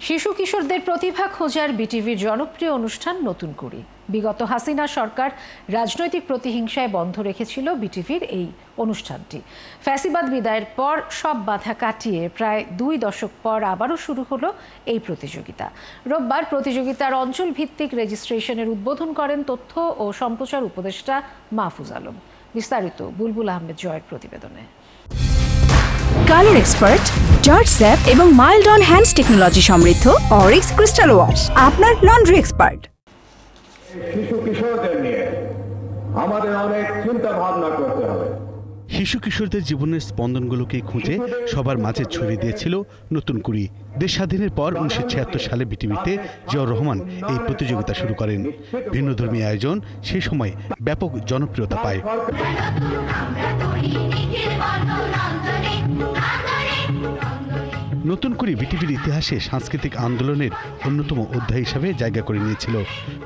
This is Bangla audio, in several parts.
শিশু কিশোরদের প্রতিভা খোঁজার বিটিভির জনপ্রিয় অনুষ্ঠান নতুন কুড়ি। বিগত হাসিনা সরকার রাজনৈতিক প্রতিহিংসায় বন্ধ রেখেছিল বিটিভির এই অনুষ্ঠানটি। ফ্যাসিবাদ বিদায়ের পর সব বাধা কাটিয়ে প্রায় 2 দশক পর আবারও শুরু হলো এই প্রতিযোগিতা। রোববার প্রতিযোগিতার অঞ্চল ভিত্তিক রেজিস্ট্রেশনের উদ্বোধন করেন তথ্য ও সম্প্রচার উপদেষ্টা মাহফুজ আলম। বিস্তারিত বুলবুল আহমেদ জয়ের প্রতিবেদনে। কালার এক্সপার্ট, জর্জ স্যাপ এবং মাইল্ড অন হ্যান্ডস টেকনোলজি সমৃদ্ধ অরিক্স ক্রিস্টাল ওয়াশ আপনার লন্ড্রি এক্সপার্ট। শিশু কিশোরদের নিয়ে আমাদের অনেক চিন্তা ভাবনা করতে হবে। শিশু কিশোরদের জীবনের স্পন্দনগুলোকে খুঁজে সবার মাঝে ছড়িয়ে দিয়েছিল নতুন কুড়ি। দেশ স্বাধীনের পর 1976 সালে বিটিভিতে জিয়াউর রহমান এই প্রতিযোগিতা শুরু করেন। ভিন্নধর্মী আয়োজন সেই সময় ব্যাপক জনপ্রিয়তা পায়। নতুন কুড়ি বিটিভির ইতিহাসে সাংস্কৃতিক আন্দোলনের অন্যতম অধ্যায় হিসাবে জায়গা করে নিয়েছিল।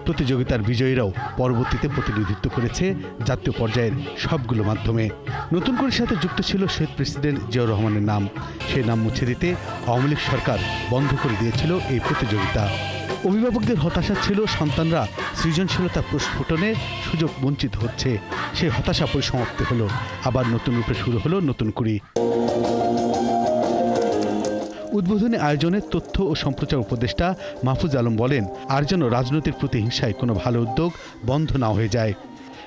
প্রতিযোগিতার বিজয়ীরাও পরবর্তীতে প্রতিনিধিত্ব করেছে জাতীয় পর্যায়ের সবগুলো মাধ্যমে। নতুন কুড়ির সাথে যুক্ত ছিল শহীদ প্রেসিডেন্ট জিয়াউর রহমানের নাম। সেই নাম মুছে দিতে আওয়ামী লীগ সরকার বন্ধ করে দিয়েছিল এই প্রতিযোগিতা। অভিভাবকদের হতাশা ছিল সন্তানরা সৃজনশীলতা প্রস্ফুটনের সুযোগ বঞ্চিত হচ্ছে। সেই হতাশা পরিসমাপ্তি হলো, আবার নতুন রূপে শুরু হলো নতুন কুড়ি। উদ্বোধনী আয়োজনে তথ্য ও সম্প্রচার উপদেষ্টা মাহফুজ আলম বলেন, আর যেন রাজনৈতিক প্রতিহিংসায় কোনো ভালো উদ্যোগ বন্ধ না হয়ে যায়।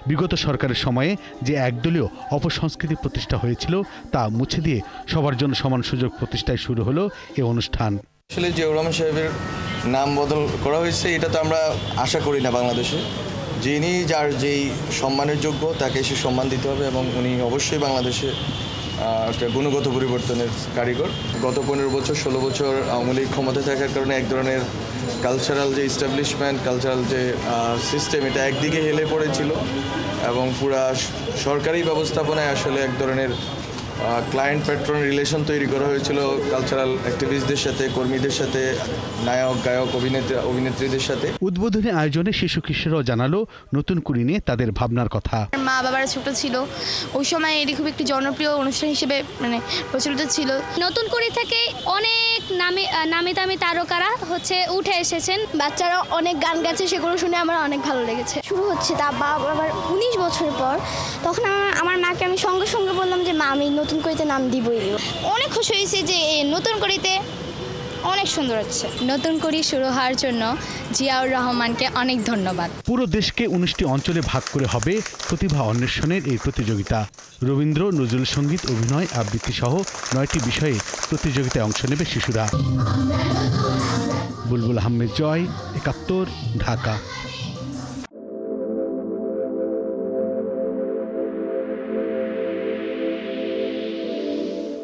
বিগত সরকারের সময়ে যে একদলীয় অপসংস্কৃতি প্রতিষ্ঠা হয়েছিল তা মুছে দিয়ে সবার জন্য সমান সুযোগ প্রতিষ্ঠায় শুরু হলো এই অনুষ্ঠান। আসলে জিয়াউর রহমান সাহেবের নাম বদল করা হয়েছে, এটা তো আমরা আশা করি না বাংলাদেশে। যিনি যার যেই সম্মানের যোগ্য তাকে সে সম্মান দিতে হবে এবং উনি অবশ্যই বাংলাদেশে একটা গুণগত পরিবর্তনের কারিগর। গত 15 বছর 16 বছর আওয়ামী লীগ ক্ষমতায় থাকার কারণে এক ধরনের কালচারাল যে ইস্টাবলিশমেন্ট, কালচারাল যে সিস্টেম, এটা একদিকে হেলে পড়েছিল এবং পুরা সরকারি ব্যবস্থাপনায় আসলে এক ধরনের ক্লায়েন্ট প্যাট্রন রিলেশন তৈরি করা হয়েছিল কালচারাল অ্যাক্টিভিস্টদের সাথে, কর্মীদের সাথে, নায়ক গায়ক অভিনেত্রীদের সাথে। উদ্বোধনী আয়োজনে শিশু কিশোররাও জানালো নতুন কুড়ি নিয়ে তাদের ভাবনার কথা। মা বাবারা ছোট ছিল ওই সময় এটি খুব একটি জনপ্রিয় অনুষ্ঠান হিসেবে প্রচলিত ছিল। নতুন কুড়ি থেকে অনেক নামি দামি তারকারা উঠে এসেছেন। বাচ্চারা অনেক গান গাচ্ছে, সেগুলো শুনে আমার অনেক ভালো লেগেছে। শুরু হচ্ছে তা আবার 19 বছর পর। তখন আমার মাকে আমি সঙ্গে সঙ্গে বললাম যে মা, আমি নতুন করিতে নাম দিবই। অনেক খুশি হয়েছি যে নতুন করিতে অনেক সুন্দর হচ্ছে। নতুন করি শুরু হওয়ার জন্য জিয়াউর রহমানকে অনেক ধন্যবাদ। পুরো দেশকে 19টি অঞ্চলে ভাগ করে হবে প্রতিভা অন্বেষণের এই প্রতিযোগিতা। রবীন্দ্র, নজরুল সঙ্গীত, অভিনয়, আবৃত্তি সহ 9টি বিষয়ে প্রতিযোগিতায় অংশ নেবে শিশুরা। বুলবুল আহমেদ জয়, 71, ঢাকা।